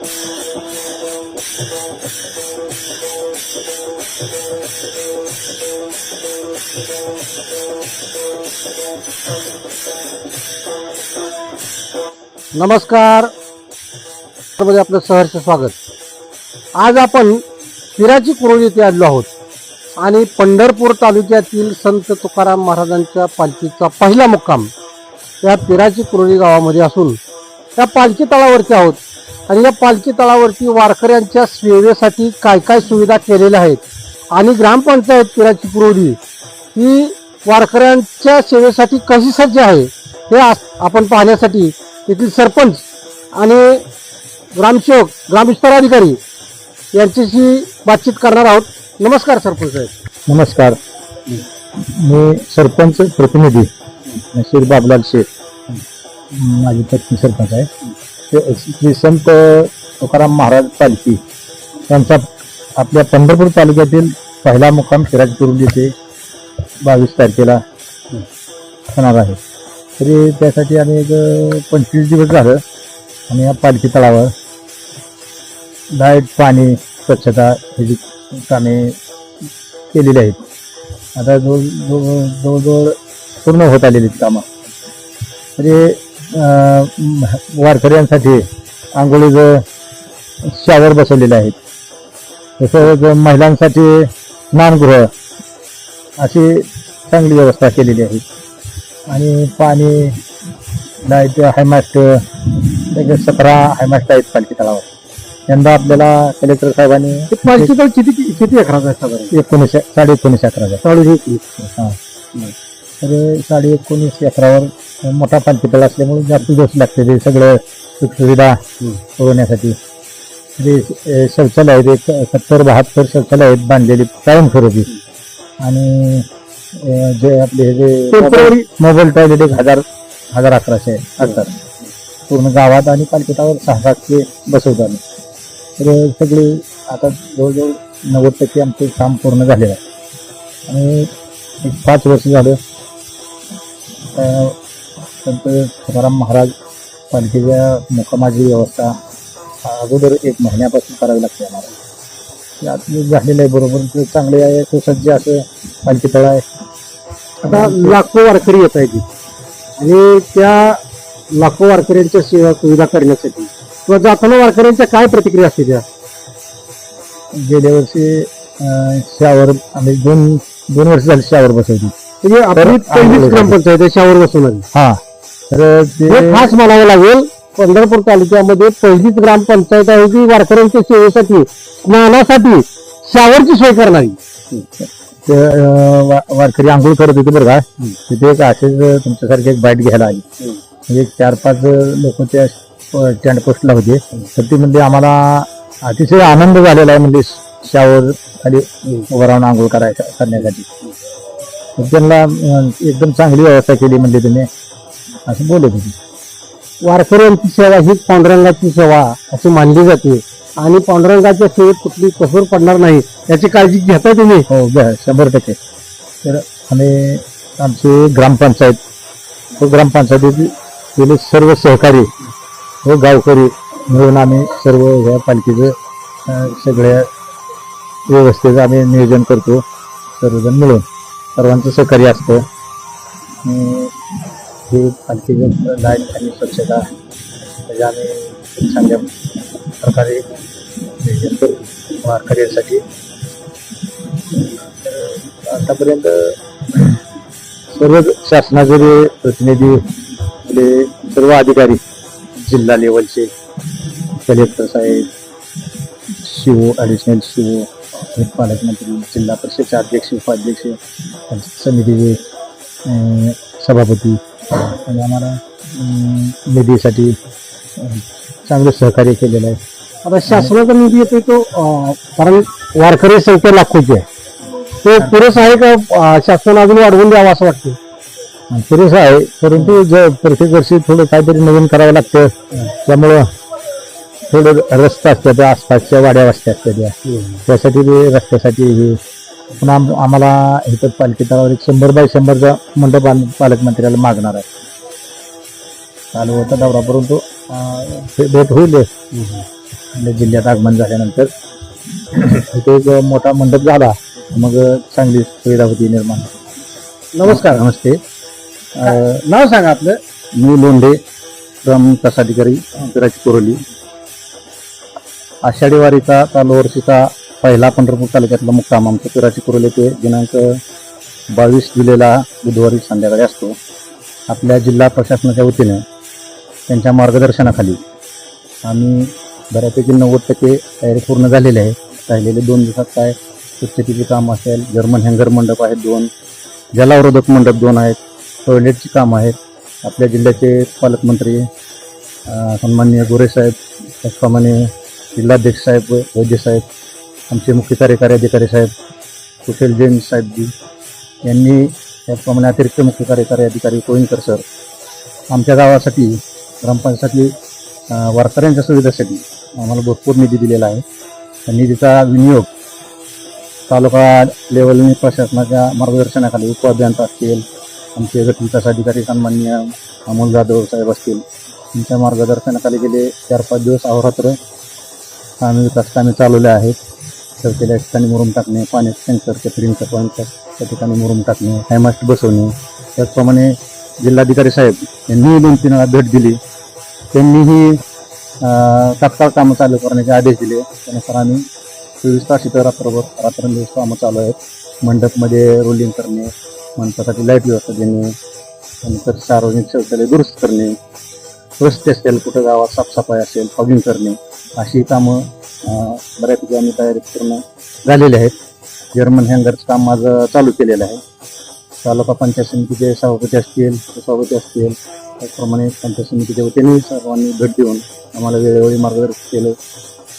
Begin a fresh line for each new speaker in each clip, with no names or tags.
नमस्कार, मध्ये आपलं सहर्ष स्वागत. आज आपण पिराची कुरोली येथे आलो आहोत आणि पंढरपूर तालुक्यातील संत तुकाराम महाराजांच्या पालखीचा पहिला मुक्काम या पिराची कुरोली गावामध्ये असून त्या पालखी तळावरती आहोत. आणि या पालखी तळावरती वारकऱ्यांच्या सेवेसाठी काय काय सुविधा केलेल्या आहेत आणि ग्रामपंचायत पिराची कुरोली ही वारकऱ्यांच्या सेवेसाठी कशी सज्ज आहे हे आपण पाहण्यासाठी येथील सरपंच आणि ग्रामसेवक ग्रामविस्तार अधिकारी यांच्याशी बातचीत करणार आहोत. नमस्कार सरपंच साहेब.
नमस्कार, मी सरपंच प्रतिनिधी शेख बाबलाल शेख, माझी पत्नी सरपंच आहे. श्री संत तुकाराम महाराज पालखी त्यांचा आपल्या पंढरपूर तालुक्यातील पहिला मुक्काम पिराची कुरोली येथे 22 तारखेला होणार आहे. तरी त्यासाठी आम्ही एक 25 दिवस झालं आणि या पालखी तळावर लाईट, पाणी, स्वच्छता ह्याची कामे केलेली आहेत. आता जवळजवळ पूर्ण होत आलेली आहेत कामं. तरी वारकऱ्यांसाठी आंघोळीचं शॉवर बसवलेले आहेत. तसंच महिलांसाठी स्नानगृह अशी चांगली व्यवस्था केलेली आहे. आणि पाणी, लाईट, हायमास्ट 17 हायमास्ट आहेत पालखी तळावर. यंदा आपल्याला कलेक्टर साहेबांनी
पालखी तळ किती एकराचा आहे साधारण?
19.5 एकराचा. हां, तर 19.5 एकरावर मोठा पालखी तळ असल्यामुळे जास्त दिवस लागते ते सगळं सुखसुविधा पुरवण्यासाठी. तरी शौचालय आहेत, 70-72 शौचालय आहेत बांधलेली कायमस्वरूपी. आणि जे आपले जे मोबाईल टॉयलेट 1111 असतात पूर्ण गावात. आणि पालखी तळावर 6-7 बसवतो आम्ही. तर सगळे आता जवळजवळ 90% आमचं काम पूर्ण झालेलं आहे. आणि 5 वर्ष झालं संत तुकाराम महाराज पालखीच्या मुक्कामाची व्यवस्था अगोदर 1 महिन्यापासून करावी लागते आम्हाला. यात झालेलं आहे बरोबर, चांगले आहे, सुसज्ज असं पालखी तळ आहे.
आता लाखो वारकरी येत आहेत आणि त्या लाखो वारकऱ्यांच्या सेवा सुविधा करण्यासाठी किंवा जाताना वारकऱ्यांच्या काय प्रतिक्रिया असते त्या?
गेल्या वर्षी शावर आम्ही 2 वर्ष झाली शावर बसवली.
म्हणजे आपली पहिलीच ग्रामपंचायत शावर बसवणारी.
हा, तर ते
खास म्हणावं लागेल, पंढरपूर तालुक्यामध्ये पहिलीच ग्रामपंचायत आहे की वारकऱ्यांच्या सेवेसाठी स्नानासाठी शावरची सोय करणारी.
वारकरी आंघोळ करत होते बरं का, तिथे एक असेच तुमच्यासारखे एक बाईट घ्यायला आली. म्हणजे 4-5 लोक त्या स्टँड पोस्टला होते. तर ती म्हणजे आम्हाला अतिशय आनंद झालेला आहे म्हणजे शावर खाली उभं राहून आंघोळ करण्यासाठी. तर त्यांना एकदम चांगली व्यवस्था केली म्हणजे तुम्ही असं बोलत होती.
वारकऱ्यांची सेवा ही पांडुरंगाची सेवा अशी मानली जाते आणि पांडुरंगाच्या सेवेत कुठली कसर पडणार नाही याची काळजी घेता तुम्ही?
हो, 100%. तर आम्ही आमची ग्रामपंचायत ग्रामपंचायतीतील सर्व सहकारी व गावकरी मिळून आम्ही सर्व ह्या पालखीचं सगळ्या व्यवस्थेचं आम्ही नियोजन करतो. सर्वजण मिळून सर्वांचं सहकार्य असतं. ही पालखीचं लाईट आणि स्वच्छता म्हणजे आम्ही चांगल्या प्रकारे नियोजन करतो वारकऱ्यांसाठी. आतापर्यंत सर्व शासनाचे प्रतिनिधी, सर्व अधिकारी, जिल्हा लेवलचे कलेक्टर साहेब, ॲडिशनल शिओ, पालकमंत्री, जिल्हा परिषदचे अध्यक्ष, उपाध्यक्ष, समितीचे सभापती आणि आम्हाला निधीसाठी चांगलं सहकार्य केलेलं आहे.
आता शासनाचा निधी येतो तो कारण वारकरी संख्या लाखोची आहे, तो पुरेसा आहे का? शासन अजून वाढवून द्यावा असं वाटतं?
पुरेसा आहे, परंतु प्रत्येक वर्षी थोडं काहीतरी नवीन करावं लागतं. त्यामुळं थोडं रस्ता असतात, त्या आसपासच्या वाड्या वस्त्या असतात त्यासाठी रस्त्यासाठी पण आम्हाला इथं पालखी तळावर 100 बाय 100चा मंडप पालकमंत्र्याला मागणार आहे. चालू होता दौरा, परंतु भेट होईल आपल्या जिल्ह्यात आगमन झाल्यानंतर इथे एक मोठा मंडप झाला, मग चांगली सुविधा होती निर्माण.
नमस्कार.
नमस्ते.
नाव सांगा आपलं.
मी लोंढे ग्राम अधिकारी पिराची कुरोली. आषाढी वारीचा चालू वर्षीचा पहिला पंढरपूर तालुक्यातला मुक्काम आमचा पिराची कुरोली ते दिनांक 22 जुलैला बुधवारी संध्याकाळी असतो. आपल्या जिल्हा प्रशासनाच्या वतीने त्यांच्या मार्गदर्शनाखाली आम्ही बऱ्यापैकी 90% तयारी पूर्ण झालेली आहे. राहिलेले 2 दिवसात काय स्वच्छतेचे काम असेल, जर्मन हँगर मंडप आहेत 2, जलावरोधक मंडप 2 आहेत, टॉयलेटची कामं आहेत. आपल्या जिल्ह्याचे पालकमंत्री सन्माननीय गोरे साहेब, त्याचप्रमाणे जिल्हाध्यक्ष साहेब, वैद्य साहेब, आमचे मुख्य कार्यकारी अधिकारी साहेब कुशल जैन साहेबजी यांनी, त्याचप्रमाणे अतिरिक्त मुख्य कार्यकारी अधिकारी कोळींकर सर आमच्या गावासाठी ग्रामपंचायतीसाठी वारकऱ्यांच्या सुविधेसाठी आम्हाला भरपूर निधी दिलेला आहे. त्या निधीचा विनियोग तालुका लेवलने प्रशासनाच्या मार्गदर्शनाखाली उपअभियंता असतील, आमचे गट विकास अधिकारी सन्माननीय अमोल जाधव साहेब असतील, त्यांच्या मार्गदर्शनाखाली गेले 4-5 दिवस अहोरात्र आम्ही विकास कामे चालवले आहेत. चौकीच्या ठिकाणी मुरुम टाकणे, पाण्याचे टँकर, कॅटरिंगच्या पॉईंटच्या त्या ठिकाणी मुरुम टाकणे, हायमास्ट बसवणे. त्याचप्रमाणे जिल्हाधिकारी साहेब यांनी 2-3 वेळा भेट दिली. त्यांनीही तात्काळ कामं चालू करण्याचे आदेश दिले. त्यानुसार आम्ही 24 तास इथं रात्रंदिवस कामं चालू आहेत. मंडपमध्ये रोलिंग करणे, मंडपासाठी लाईट व्यवस्था देणे, त्यानंतर सार्वजनिक शौचालय दुरुस्त करणे, रस्ते असतील, कुठं गावात साफसफाई असेल, फॉगिंग करणे, अशी कामं बऱ्यापैकी आम्ही तयारी पूर्ण झालेली आहेत. जर्मन हँगरचं काम माझं चालू केलेलं आहे. तालुका पंचायत समितीचे सभापती असतील, उपसभापती असतील, त्याचप्रमाणे पंचायत समितीच्या वतीने सर्वांनी भेट देऊन आम्हाला वेळोवेळी मार्गदर्शन केलं.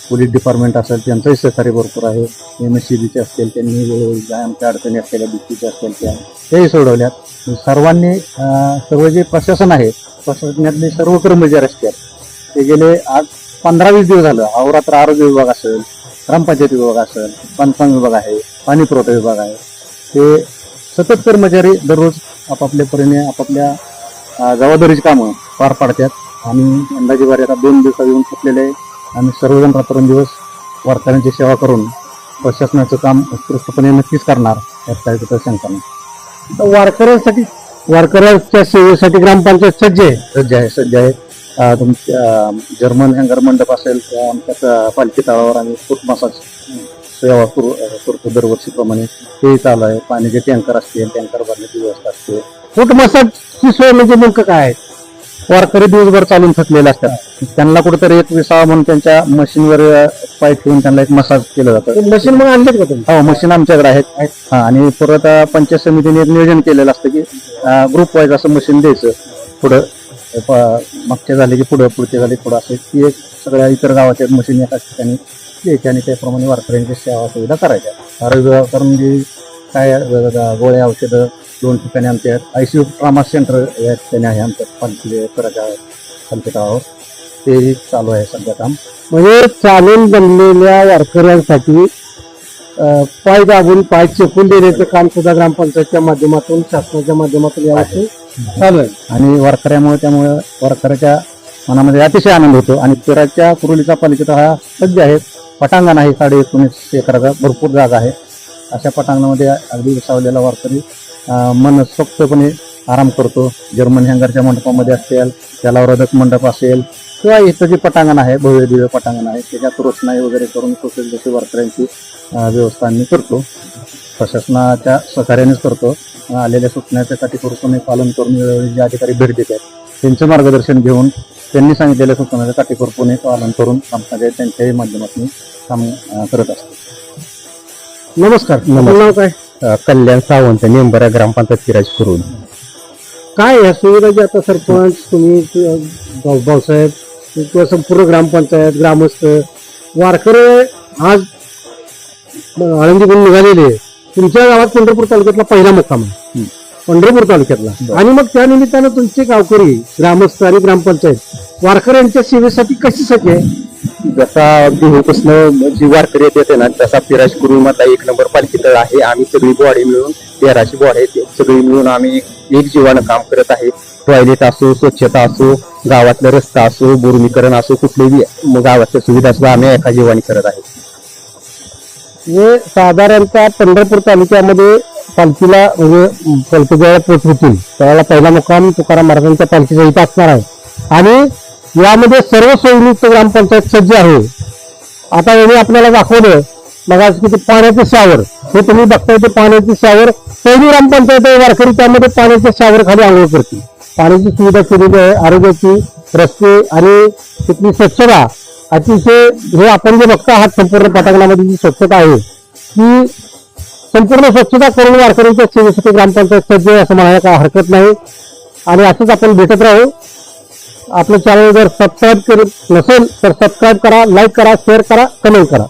पोलीस डिपार्टमेंट असेल त्यांचंही सहकार्य भरपूर आहे. MSCBचे असतील त्यांनी वेळोवेळी ज्या आमच्या अडचणी असलेल्या बिस्तीच्या असतील त्याही सोडवल्यात. सर्वांनी सर्व जे प्रशासन आहे, प्रशासनातले सर्व कर्मचारी असतात ते गेले आज 15-20 दिवस झालं अहोरात्र आरोग्य विभाग असेल, ग्रामपंचायत विभाग असेल, बांधकाम विभाग आहे, पाणी पुरवठा विभाग आहे, ते सतत कर्मचारी दररोज आपापल्या परीने आपापल्या जबाबदारीची कामं पार पाडतात. आणि अंदाजे वारी आता 2 दिवसात येऊन चुकलेले आहे. आम्ही सर्वजण रात्रंदिवस वारकऱ्यांची सेवा करून प्रशासनाचं काम उत्कृष्टपणे नक्कीच करणार यात काही कुठं शंका नाही. वारकऱ्यांच्या सेवेसाठी ग्रामपंचायत सज्ज आहे. तुमच्या जर्मन हँगर मंडप असेल त्या आमच्या पालखी तळावर आम्ही फूट मसाज सेवा करतो दरवर्षीप्रमाणे, ते चालू आहे. पाण्याचे टँकर असतील, टँकर भरण्याची व्यवस्था असते.
फूट मसाजची सोय म्हणजे नेमकं काय आहे?
वारकरी दिवसभर चालून थकलेले असतात, त्यांना कुठेतरी एक विसावा म्हणून त्यांच्या मशीनवर पाय ठेवून त्यांना एक मसाज केलं जातं.
मशीन मग आणलेत का तुम्ही?
हो, मशीन आमच्याकडे आहेत. हा, आणि परत पंचायत समितीने एक नियोजन केलेलं असतं की ग्रुप वाईज असं मशीन द्यायचं. पुढं मागच्या झाले की पुढचे झाले पुढं असं की एक सगळ्या इतर गावाच्या मशीन एकाच ठिकाणी द्यायच्या आणि त्याप्रमाणे वारकऱ्यांची सेवा सुविधा करायच्या. आरोग्य करून जे काय गोळ्या औषधं 2 ठिकाणी आमच्या ICU ट्रामा सेंटर या ठिकाणी आहे आमच्या पंचगावावर, ते चालू आहे सध्या काम.
म्हणजे चालून जमलेल्या वारकऱ्यांसाठी पाय दाबून पाय चेपून देण्याचं काम सुद्धा ग्रामपंचायतच्या माध्यमातून, शासनाच्या माध्यमातून यावर्षी चालू आहे.
आणि त्यामुळे वारकऱ्याच्या मनामध्ये अतिशय आनंद होतो. आणि पिराच्या कुरोलीचा पालिकेचा हा सज्ज आहे. पटांगण आहे 19.5 एकराचा, भरपूर जागा आहे. अशा पटांगणामध्ये अगदी विसावलेला वारकरी मनसोक्तपणे आराम करतो. जर्मन हँगरच्या मंडपामध्ये असेल, जलावरोधक मंडप असेल किंवा इथं जे पटांगण आहे, भव्य दिव्य पटांगण आहे, त्याच्यात रोषणाई वगैरे करून सोशल वारकऱ्यांची व्यवस्था आम्ही करतो. प्रशासनाच्या सहकार्यानेच करतो. आलेल्या सूचनाच्या काटेकोरपणे पालन करून वेळोवेळी जे अधिकारी भेट देतात त्यांचं मार्गदर्शन घेऊन त्यांनी सांगितलेल्या सूचनाचं काटेकोरपणे पालन करून ग्रामपंचायत त्यांच्याही माध्यमातून काम करत असतो.
नमस्कार. नाव काय?
कल्याण सावंत, नेंबरा ग्रामपंचायत पिराची कुरोली.
काय या सुविधा जी आता सरपंच तुम्ही भाऊसाहेब किंवा संपूर्ण ग्रामपंचायत ग्रामस्थ वारकरी आज आळंदीकडून निघालेले, तुमच्या गावात पंढरपूर तालुक्यातला पहिला मुक्काम आहे, पंढरपूर तालुक्यातला, आणि मग त्या निमित्तानं तुमचे गावकरी, ग्रामस्थ आणि ग्रामपंचायत वारकऱ्यांच्या सेवेसाठी कशी सज्ज आहे?
जसा बिहूपासून जी वारकरी येते ना, तसा पिराची कुरोली मधला 1 नंबर पालखी तळ आहे. आम्ही सगळी बॉडी मिळून 13ची बॉडी आहे, सगळी मिळून आम्ही एक जीवानं काम करत आहे.
टॉयलेट असो, स्वच्छता असो, गावातला रस्ता असो, बोरमीकरण असो, कुठल्याही गावातल्या सुविधा सुद्धा आम्ही एका जीवाने करत आहे.
हे साधारणतः पंढरपूर तालुक्यामध्ये पालखीला म्हणजे पालखी ज्यावेळेला पोहोचतील त्यावेळेला पहिला मुक्काम तुकाराम महाराजांच्या पालखीचा इथं असणार आहे आणि यामध्ये सर्व सोयीयुक्त ग्रामपंचायत सज्ज आहे. आता यांनी आपल्याला दाखवलं मग आज किती पाण्याचे शावर हे तुम्ही बघताय ते पाण्याचे शावर पहिली ग्रामपंचायत आहे वारकरी त्यामध्ये पाण्याच्या शावर खाली आंघोळ करते. पाण्याची सुविधा केलेली आहे, आरोग्याची, रस्ते आणि तिथली स्वच्छता अतिशय हे आपण जे बघता आहात संपूर्ण पटांगणामध्ये जी स्वच्छता आहे ती संपूर्ण स्वच्छता करून वारकऱ्यांच्या सेवेसाठी ग्रामपंचायत सज्ज आहे असं म्हणायला काय हरकत नाही. आणि असंच आपण भेटत राहू. आपलं चॅनल जर सबस्क्राईब करत नसेल तर सबस्क्राईब करा, लाईक करा, शेअर करा, कमेंट करा.